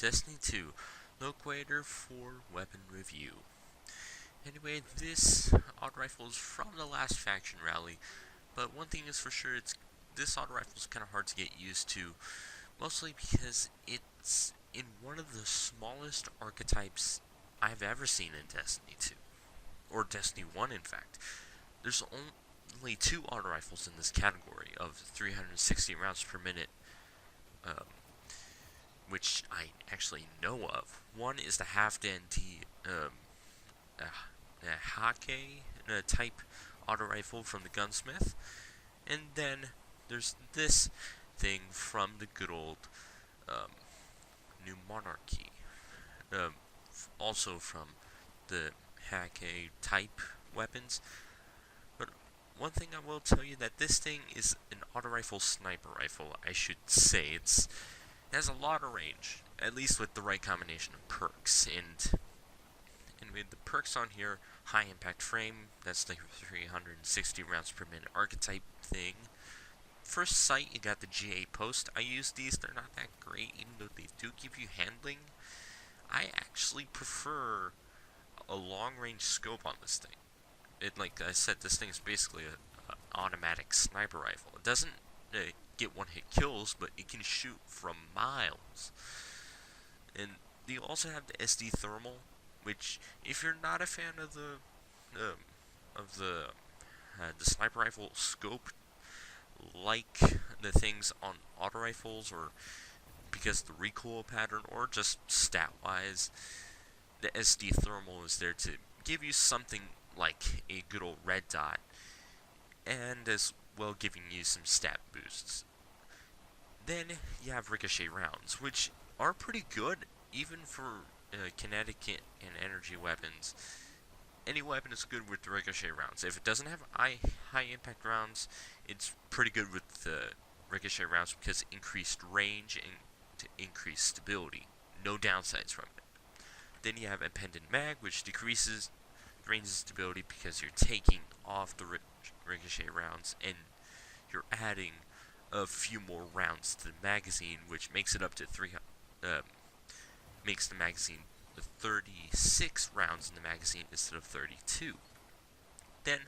Destiny 2, Loquitor IV weapon review. Anyway, this auto rifle is from the last faction rally, but one thing is for sure, this auto rifle is kind of hard to get used to, mostly because it's in one of the smallest archetypes I've ever seen in Destiny 2, or Destiny 1 in fact. There's only two auto rifles in this category of 360 rounds per minute, um, which I actually know of. One is the half-dente Hake type auto rifle from the gunsmith, and then there's this thing from the good old new monarchy, also from the Hake type weapons. But one thing I will tell you that this thing is an auto rifle sniper rifle. I should say it has a lot of range, at least with the right combination of perks. And anyway, the perks on here: high impact frame, that's the 360 rounds per minute archetype thing. First sight, you got the GA post. I use these, they're not that great, even though they do give you handling. I actually prefer a long range scope on this thing. Like I said, this thing is basically an automatic sniper rifle. It doesn't get one hit kills, but it can shoot from miles. And you also have the SD thermal, which, if you're not a fan of the sniper rifle scope, like the things on auto rifles, or because the recoil pattern, or just stat wise, the SD thermal is there to give you something like a good old red dot, and as well giving you some stat boosts. Then you have ricochet rounds, which are pretty good even for kinetic and energy weapons. Any weapon is good with the ricochet rounds. If it doesn't have high impact rounds, it's pretty good with the ricochet rounds because increased range and to increase stability. No downsides from it. Then you have impended mag, which decreases range and stability because you're taking off the ricochet rounds and you're adding a few more rounds to the magazine, which makes it up to makes the magazine 36 rounds in the magazine instead of 32. Then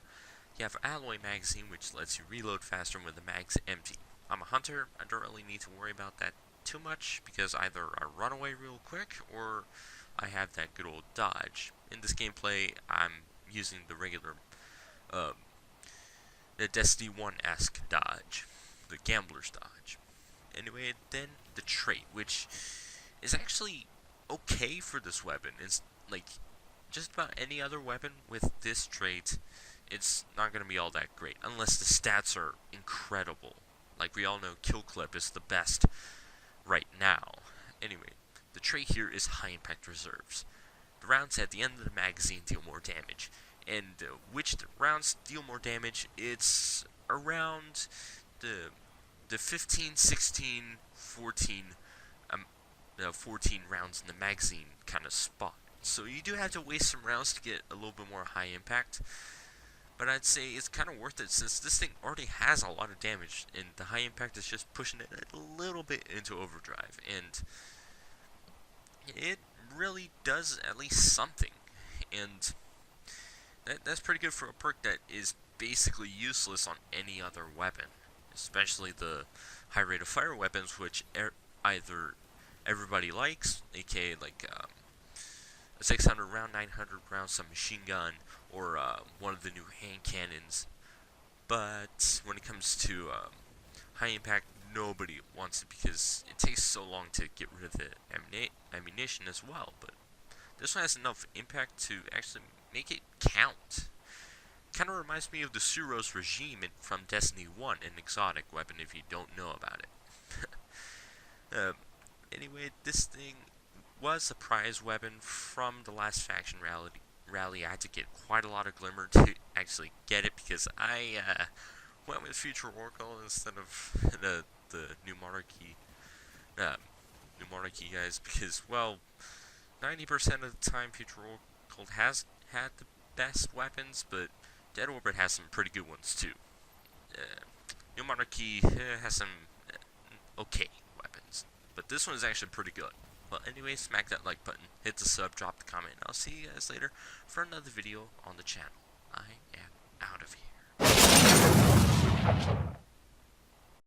you have alloy magazine, which lets you reload faster when the mag's empty. I'm a hunter, I don't really need to worry about that too much because either I run away real quick or I have that good old dodge. In this gameplay, I'm using the regular the Destiny 1-esque dodge, the gambler's dodge. Anyway, then the trait, which is actually okay for this weapon. It's like just about any other weapon with this trait, it's not going to be all that great unless the stats are incredible. Like we all know, kill clip is the best right now. Anyway, the trait here is high impact reserves. The rounds at the end of the magazine deal more damage, and which rounds deal more damage? It's around the 15, 16, 14 14 rounds in the magazine kind of spot. So you do have to waste some rounds to get a little bit more high impact, but I'd say it's kind of worth it since this thing already has a lot of damage, and the high impact is just pushing it a little bit into overdrive, and it really does at least something. And that's pretty good for a perk that is basically useless on any other weapon, especially the high rate of fire weapons, which either everybody likes, aka like a 600 round, 900 round submachine gun, or one of the new hand cannons. But when it comes to high impact, nobody wants it because it takes so long to get rid of the ammunition as well. But this one has enough impact to actually make it count. Kind of reminds me of the Suros regime from Destiny 1, an exotic weapon if you don't know about it. Anyway, this thing was a prize weapon from the last faction rally. I had to get quite a lot of glimmer to actually get it because I went with Future Oracle instead of the new monarchy guys because, well, 90% of the time Future Oracle has had the best weapons, but Dead Orbit has some pretty good ones too. New Monarchy has some okay weapons, but this one is actually pretty good. Well, anyway, smack that like button, hit the sub, drop the comment, and I'll see you guys later for another video on the channel. I am